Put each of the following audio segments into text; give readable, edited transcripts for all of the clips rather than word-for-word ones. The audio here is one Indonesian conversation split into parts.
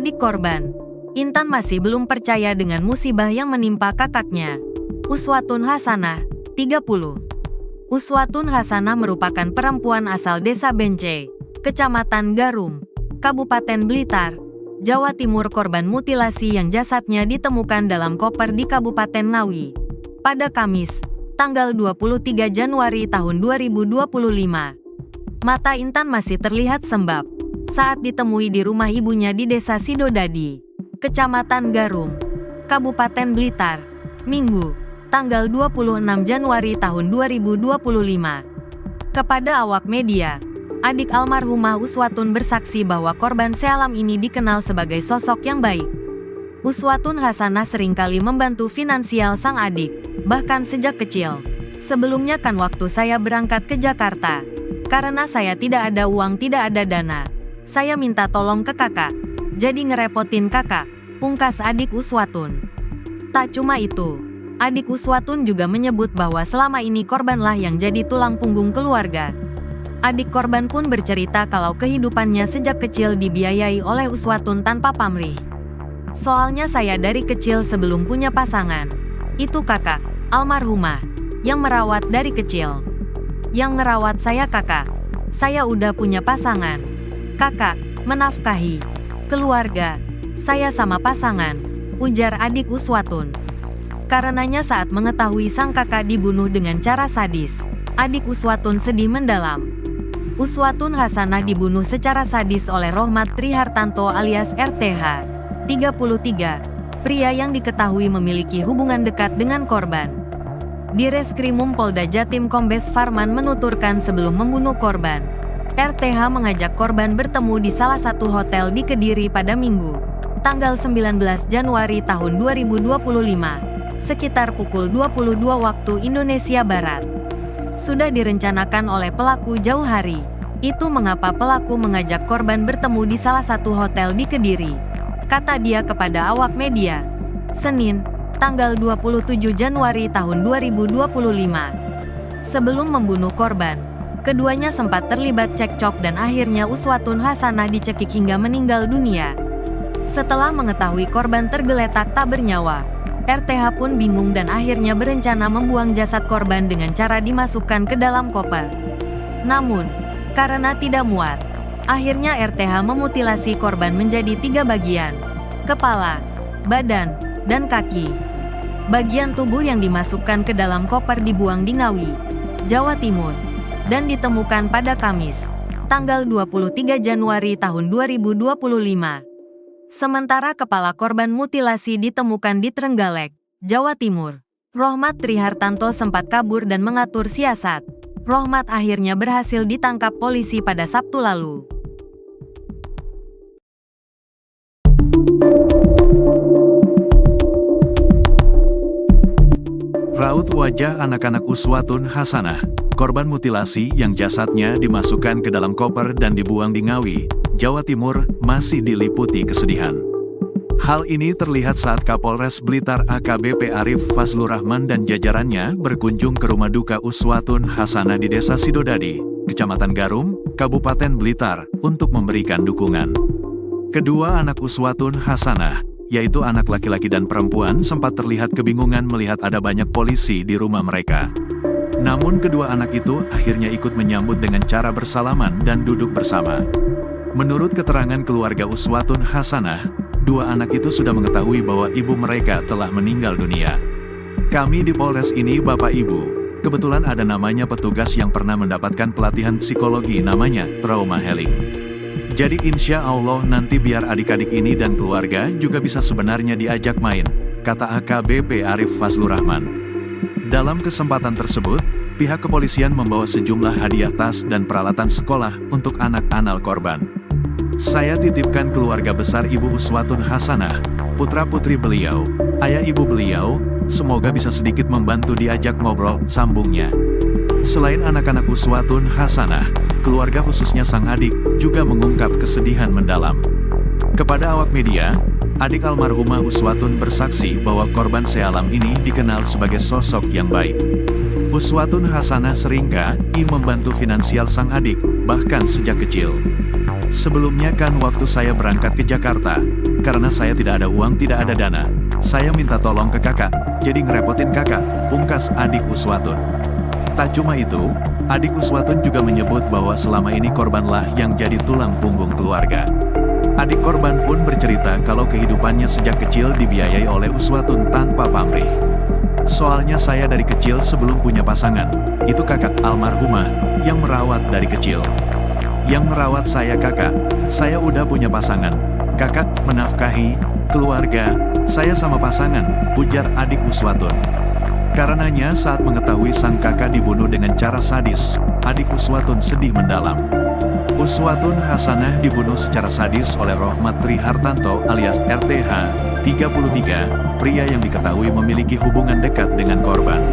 Adik korban, Intan masih belum percaya dengan musibah yang menimpa kakaknya. Uswatun Hasanah, 30. Uswatun Hasanah merupakan perempuan asal Desa Bence, Kecamatan Garum, Kabupaten Blitar, Jawa Timur, korban mutilasi yang jasadnya ditemukan dalam koper di Kabupaten Ngawi pada Kamis, tanggal 23 Januari tahun 2025. Mata Intan masih terlihat sembab saat ditemui di rumah ibunya di Desa Sidodadi, Kecamatan Garum, Kabupaten Blitar, Minggu, tanggal 26 Januari tahun 2025. Kepada awak media, adik almarhumah Uswatun bersaksi bahwa korban sealam ini dikenal sebagai sosok yang baik. Uswatun Hasanah seringkali membantu finansial sang adik, bahkan sejak kecil. Sebelumnya kan waktu saya berangkat ke Jakarta, karena saya tidak ada uang, tidak ada dana, saya minta tolong ke kakak, jadi ngerepotin kakak, pungkas adik Uswatun. Tak cuma itu, adik Uswatun juga menyebut bahwa selama ini korbanlah yang jadi tulang punggung keluarga. Adik korban pun bercerita kalau kehidupannya sejak kecil dibiayai oleh Uswatun tanpa pamrih. Soalnya saya dari kecil sebelum punya pasangan, itu kakak, almarhumah, yang merawat dari kecil. Yang ngerawat saya kakak, saya udah punya pasangan. Kakak, menafkahi keluarga, saya sama pasangan, ujar adik Uswatun. Karenanya saat mengetahui sang kakak dibunuh dengan cara sadis, adik Uswatun sedih mendalam. Uswatun Hasanah dibunuh secara sadis oleh Rohmat Trihartanto alias RTH, 33, pria yang diketahui memiliki hubungan dekat dengan korban. Di Reskrimum Polda Jatim Kombes Farman menuturkan sebelum membunuh korban, RTH mengajak korban bertemu di salah satu hotel di Kediri pada Minggu, tanggal 19 Januari tahun 2025. Sekitar pukul 22 waktu Indonesia Barat. Sudah direncanakan oleh pelaku jauh hari. Itu mengapa pelaku mengajak korban bertemu di salah satu hotel di Kediri, kata dia kepada awak media, Senin, tanggal 27 Januari tahun 2025. Sebelum membunuh korban, keduanya sempat terlibat cekcok dan akhirnya Uswatun Hasanah dicekik hingga meninggal dunia. Setelah mengetahui korban tergeletak tak bernyawa, RTH pun bingung dan akhirnya berencana membuang jasad korban dengan cara dimasukkan ke dalam koper. Namun, karena tidak muat, akhirnya RTH memutilasi korban menjadi 3 bagian: kepala, badan, dan kaki. Bagian tubuh yang dimasukkan ke dalam koper dibuang di Ngawi, Jawa Timur, dan ditemukan pada Kamis, tanggal 23 Januari tahun 2025. Sementara kepala korban mutilasi ditemukan di Trenggalek, Jawa Timur. Rohmat Trihartanto sempat kabur dan mengatur siasat. Rohmat akhirnya berhasil ditangkap polisi pada Sabtu lalu. Raut wajah anak-anak Uswatun Hasanah, korban mutilasi yang jasadnya dimasukkan ke dalam koper dan dibuang di Ngawi, Jawa Timur, masih diliputi kesedihan. Hal ini terlihat saat Kapolres Blitar AKBP Arif Fazlur Rahman dan jajarannya berkunjung ke rumah duka Uswatun Hasanah di Desa Sidodadi, Kecamatan Garum, Kabupaten Blitar, untuk memberikan dukungan. Kedua anak Uswatun Hasanah, yaitu anak laki-laki dan perempuan, sempat terlihat kebingungan melihat ada banyak polisi di rumah mereka. Namun kedua anak itu akhirnya ikut menyambut dengan cara bersalaman dan duduk bersama. Menurut keterangan keluarga Uswatun Hasanah, dua anak itu sudah mengetahui bahwa ibu mereka telah meninggal dunia. Kami di Polres ini Bapak Ibu, kebetulan ada namanya petugas yang pernah mendapatkan pelatihan psikologi namanya trauma healing. Jadi insya Allah nanti biar adik-adik ini dan keluarga juga bisa sebenarnya diajak main, kata AKBP Arif Fazlur Rahman. Dalam kesempatan tersebut, pihak kepolisian membawa sejumlah hadiah tas dan peralatan sekolah untuk anak-anak korban. Saya titipkan keluarga besar Ibu Uswatun Hasanah, putra-putri beliau, ayah ibu beliau, semoga bisa sedikit membantu diajak ngobrol, sambungnya. Selain anak-anak Uswatun Hasanah, keluarga khususnya sang adik, juga mengungkap kesedihan mendalam. Kepada awak media, adik almarhumah Uswatun bersaksi bahwa korban sealam ini dikenal sebagai sosok yang baik. Uswatun Hasanah seringkali membantu finansial sang adik, bahkan sejak kecil. Sebelumnya kan waktu saya berangkat ke Jakarta, karena saya tidak ada uang, tidak ada dana, saya minta tolong ke kakak, jadi ngerepotin kakak, pungkas adik Uswatun. Tak cuma itu, adik Uswatun juga menyebut bahwa selama ini korbanlah yang jadi tulang punggung keluarga. Adik korban pun bercerita kalau kehidupannya sejak kecil dibiayai oleh Uswatun tanpa pamrih. Soalnya saya dari kecil sebelum punya pasangan, itu kakak almarhumah yang merawat dari kecil. Yang merawat saya kakak, saya udah punya pasangan, kakak menafkahi keluarga saya sama pasangan, ujar adik Uswatun. Karenanya saat mengetahui sang kakak dibunuh dengan cara sadis, adik Uswatun sedih mendalam. Uswatun Hasanah dibunuh secara sadis oleh Rohmat Trihartanto alias RTH, 33, pria yang diketahui memiliki hubungan dekat dengan korban.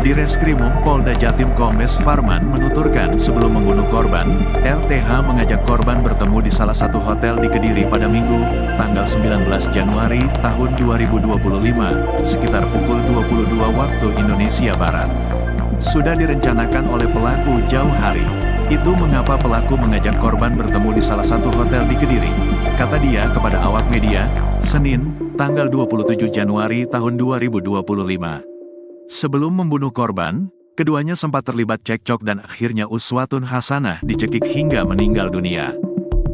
Di Reskrimum Polda Jatim Kombes Farman menuturkan sebelum membunuh korban, RTH mengajak korban bertemu di salah satu hotel di Kediri pada Minggu, tanggal 19 Januari tahun 2025, sekitar pukul 22 waktu Indonesia Barat. Sudah direncanakan oleh pelaku jauh hari. Itu mengapa pelaku mengajak korban bertemu di salah satu hotel di Kediri, kata dia kepada awak media, Senin, tanggal 27 Januari tahun 2025. Sebelum membunuh korban, keduanya sempat terlibat cekcok dan akhirnya Uswatun Hasanah dicekik hingga meninggal dunia.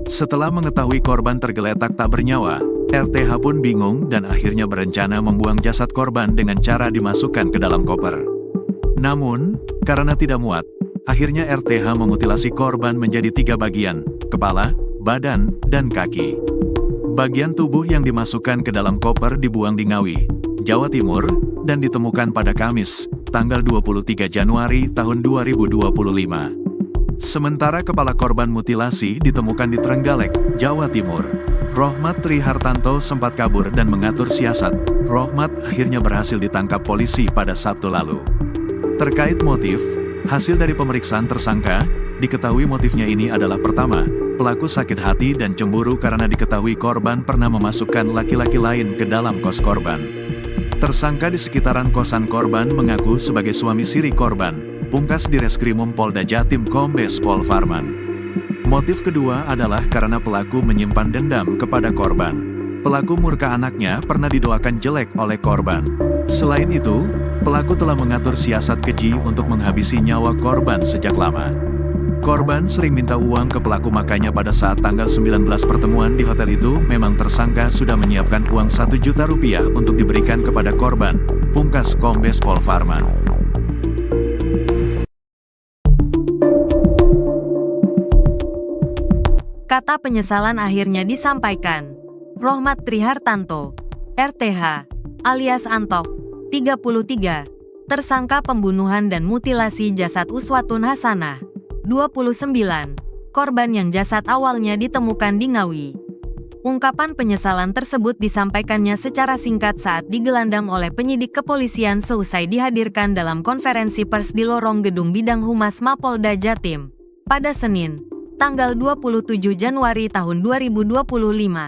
Setelah mengetahui korban tergeletak tak bernyawa, RTH pun bingung dan akhirnya berencana membuang jasad korban dengan cara dimasukkan ke dalam koper. Namun, karena tidak muat, akhirnya RTH memutilasi korban menjadi 3 bagian, kepala, badan, dan kaki. Bagian tubuh yang dimasukkan ke dalam koper dibuang di Ngawi, Jawa Timur, dan ditemukan pada Kamis, tanggal 23 Januari tahun 2025. Sementara kepala korban mutilasi ditemukan di Trenggalek, Jawa Timur. Rohmat Trihartanto sempat kabur dan mengatur siasat. Rohmat akhirnya berhasil ditangkap polisi pada Sabtu lalu. Terkait motif, hasil dari pemeriksaan tersangka, diketahui motifnya ini adalah pertama, pelaku sakit hati dan cemburu karena diketahui korban pernah memasukkan laki-laki lain ke dalam kos korban. Tersangka di sekitaran kosan korban mengaku sebagai suami siri korban, pungkas di Reskrimum Polda Jatim Kombes Pol Farman. Motif kedua adalah karena pelaku menyimpan dendam kepada korban. Pelaku murka anaknya pernah didoakan jelek oleh korban. Selain itu, pelaku telah mengatur siasat keji untuk menghabisi nyawa korban sejak lama. Korban sering minta uang ke pelaku, makanya pada saat tanggal 19 pertemuan di hotel itu memang tersangka sudah menyiapkan uang 1 juta rupiah untuk diberikan kepada korban, pungkas Kombes Pol Farman. Kata penyesalan akhirnya disampaikan. Rohmat Trihartanto, RTH, alias Antok, 33, tersangka pembunuhan dan mutilasi jasad Uswatun Hasanah, 29, korban yang jasad awalnya ditemukan di Ngawi. Ungkapan penyesalan tersebut disampaikannya secara singkat saat digelandang oleh penyidik kepolisian seusai dihadirkan dalam konferensi pers di lorong gedung Bidang Humas Mapolda Jatim pada Senin, tanggal 27 Januari tahun 2025.